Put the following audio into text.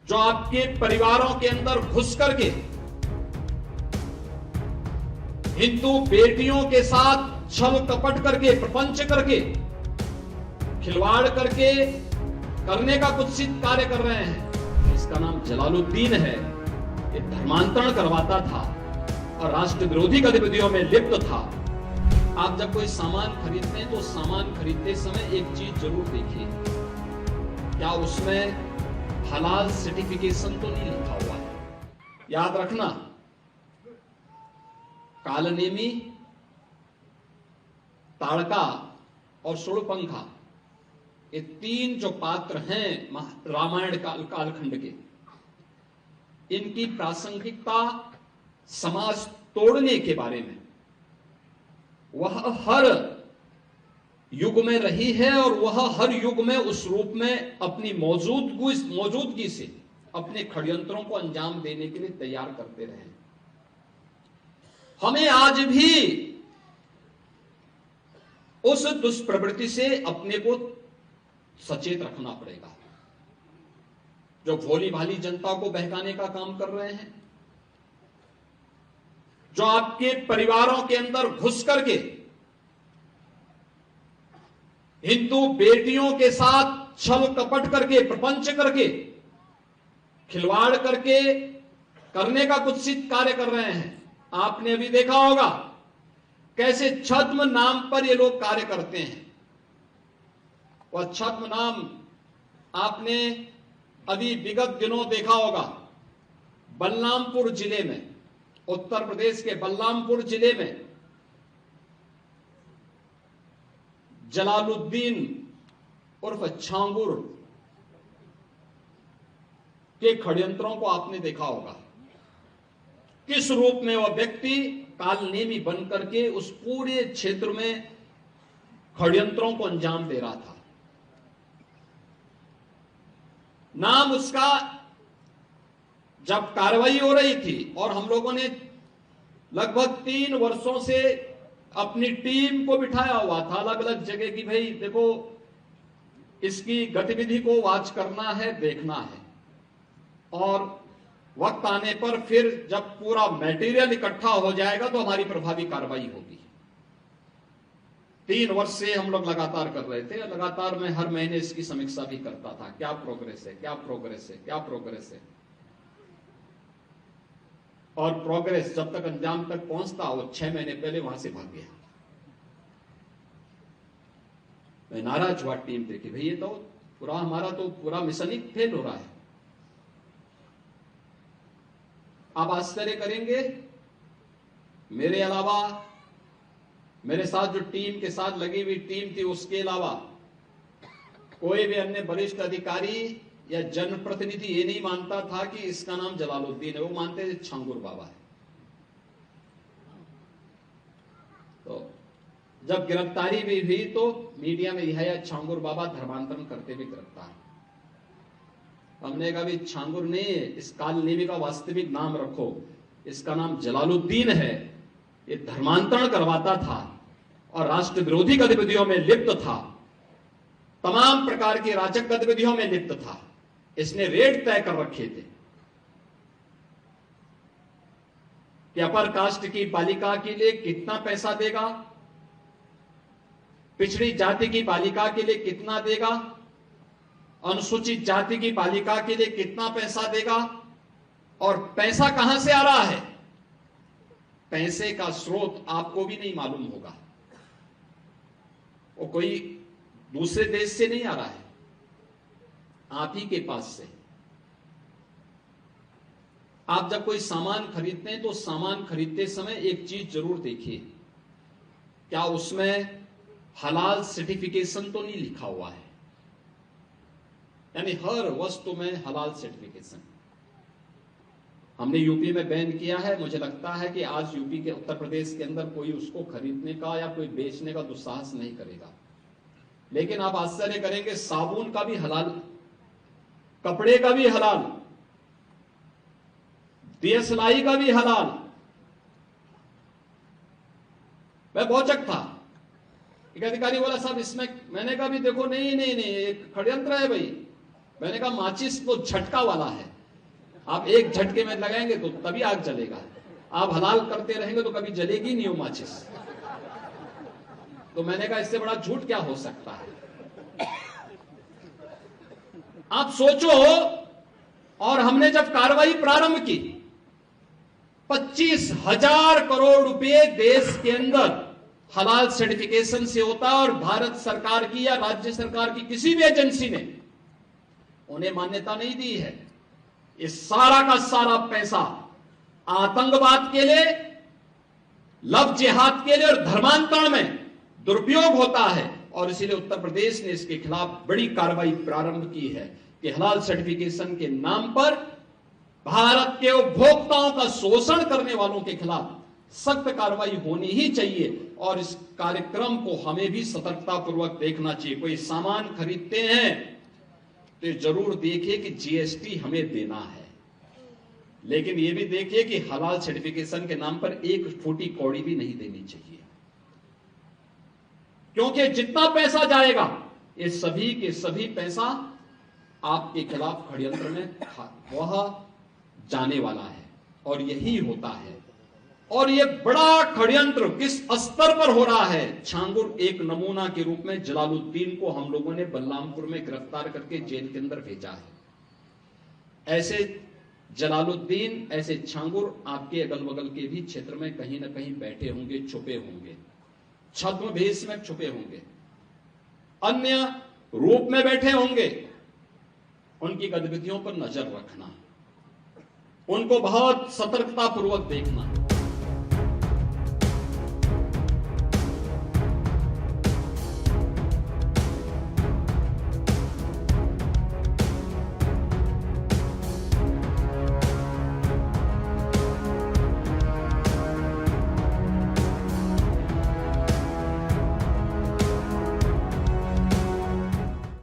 जो आपके परिवारों के अंदर घुस करके हिंदू बेटियों के साथ छल कपट करके, प्रपंच करके, खिलवाड़ करके करने का कुत्सित कार्य कर रहे हैं, इसका नाम जलालुद्दीन है। ये धर्मांतरण करवाता था और राष्ट्र विरोधी गतिविधियों में लिप्त था। आप जब कोई सामान खरीदते हैं तो सामान खरीदते समय एक चीज जरूर देखिए, क्या उसमें हलाल सर्टिफिकेशन तो नहीं लिखा हुआ है। याद रखना, कालनेमी, ताड़का और सुड़पंखा, ये तीन जो पात्र हैं रामायण कालखंड के, इनकी प्रासंगिकता समाज तोड़ने के बारे में वह हर युग में रही है और वह हर युग में उस रूप में अपनी मौजूदगी से अपने षड्यंत्रों को अंजाम देने के लिए तैयार करते रहे। हमें आज भी उस दुष्प्रवृत्ति से अपने को सचेत रखना पड़ेगा, जो भोली भाली जनता को बहकाने का काम कर रहे हैं, जो आपके परिवारों के अंदर घुस करके हिंदू बेटियों के साथ छल कपट करके, प्रपंच करके, खिलवाड़ करके करने का कुत्सित कार्य कर रहे हैं। आपने अभी देखा होगा कैसे छद्म नाम पर ये लोग कार्य करते हैं। वह छद्म नाम आपने अभी विगत दिनों देखा होगा, बलरामपुर जिले में, उत्तर प्रदेश के बलरामपुर जिले में जलालुद्दीन उर्फ छांगुर के षड्यंत्रों को आपने देखा होगा। किस रूप में वह व्यक्ति कालनेमी बन करके उस पूरे क्षेत्र में षड्यंत्रों को अंजाम दे रहा था। नाम उसका, जब कार्रवाई हो रही थी और हम लोगों ने लगभग 3 वर्षों से अपनी टीम को बिठाया हुआ था अलग अलग जगह की, भाई देखो इसकी गतिविधि को वॉच करना है, देखना है, और वक्त आने पर फिर जब पूरा मटेरियल इकट्ठा हो जाएगा तो हमारी प्रभावी कार्रवाई होगी। 3 वर्ष से हम लोग लगातार कर रहे थे। लगातार मैं हर महीने इसकी समीक्षा भी करता था, क्या प्रोग्रेस है, क्या प्रोग्रेस है, क्या प्रोग्रेस है। और प्रोग्रेस जब तक अंजाम तक पहुंचता, वो 6 महीने पहले वहां से भाग गया। मैं नाराज हुआ टीम देखी, भाई ये तो हमारा तो पूरा मिशन ही फेल हो रहा है। आप आश्चर्य करेंगे, मेरे अलावा मेरे साथ जो टीम के साथ लगी हुई टीम थी, उसके अलावा कोई भी अन्य वरिष्ठ अधिकारी या जनप्रतिनिधि ये नहीं मानता था कि इसका नाम जलालुद्दीन है। वो मानते थे छांगुर बाबा है। तो जब गिरफ्तारी भी हुई तो मीडिया में यह छांगुर बाबा धर्मांतरण करते हुए गिरफ्तार। हमने कहा भी छांगुर नहीं है, इस कालनेमी का वास्तविक नाम रखो, इसका नाम जलालुद्दीन है। ये धर्मांतरण करवाता था और राष्ट्र विरोधी गतिविधियों में लिप्त था, तमाम प्रकार की राजक गतिविधियों में लिप्त था। इसने रेट तय कर रखे थे कि अपर कास्ट की बालिका के लिए कितना पैसा देगा, पिछड़ी जाति की बालिका के लिए कितना देगा, अनुसूचित जाति की बालिका के लिए कितना पैसा देगा, और पैसा कहां से आ रहा है। पैसे का स्रोत आपको भी नहीं मालूम होगा, वो कोई दूसरे देश से नहीं आ रहा है, आप ही के पास से। आप जब कोई सामान खरीदते हैं तो सामान खरीदते समय एक चीज जरूर देखिए, क्या उसमें हलाल सर्टिफिकेशन तो नहीं लिखा हुआ है। यानी हर वस्तु में हलाल सर्टिफिकेशन। हमने यूपी में बैन किया है। मुझे लगता है कि आज यूपी के, उत्तर प्रदेश के अंदर कोई उसको खरीदने का या कोई बेचने का दुस्साहस नहीं करेगा। लेकिन आप आश्चर्य करेंगे, साबुन का भी हलाल, कपड़े का भी हलाल, दियसलाई का भी हलाल। मैं भौचक था। एक अधिकारी बोला साहब इसमें, मैंने कहा भी देखो नहीं नहीं नहीं, एक षड्यंत्र है भाई। मैंने कहा माचिस तो झटका वाला है, आप एक झटके में लगाएंगे तो तभी आग जलेगा, आप हलाल करते रहेंगे तो कभी जलेगी नहीं वो माचिस। तो मैंने कहा इससे बड़ा झूठ क्या हो सकता है। आप सोचो, और हमने जब कार्रवाई प्रारंभ की 25,000 करोड़ रुपए देश के अंदर हलाल सर्टिफिकेशन से होता है, और भारत सरकार की या राज्य सरकार की किसी भी एजेंसी ने उन्हें मान्यता नहीं दी है। इस सारा का सारा पैसा आतंकवाद के लिए, लव जिहाद के लिए और धर्मांतरण में दुरुपयोग होता है, और इसीलिए उत्तर प्रदेश ने इसके खिलाफ बड़ी कार्रवाई प्रारंभ की है कि हलाल सर्टिफिकेशन के नाम पर भारत के उपभोक्ताओं का शोषण करने वालों के खिलाफ सख्त कार्रवाई होनी ही चाहिए। और इस कार्यक्रम को हमें भी सतर्कता पूर्वक देखना चाहिए। कोई सामान खरीदते हैं तो जरूर देखिए कि जीएसटी हमें देना है, लेकिन यह भी देखिए कि हलाल सर्टिफिकेशन के नाम पर एक फूटी कौड़ी भी नहीं देनी चाहिए, क्योंकि जितना पैसा जाएगा ये सभी के सभी पैसा आपके खिलाफ षड्यंत्र में वह जाने वाला है, और यही होता है। और ये बड़ा षड्यंत्र किस स्तर पर हो रहा है, छांगुर एक नमूना के रूप में जलालुद्दीन को हम लोगों ने बलरामपुर में गिरफ्तार करके जेल के अंदर भेजा है। ऐसे जलालुद्दीन, ऐसे छांगुर आपके अगल बगल के भी क्षेत्र में कहीं ना कहीं बैठे होंगे, छुपे होंगे, छद्म भेष में छुपे होंगे, अन्य रूप में बैठे होंगे। उनकी गतिविधियों पर नजर रखना, उनको बहुत सतर्कता पूर्वक देखना।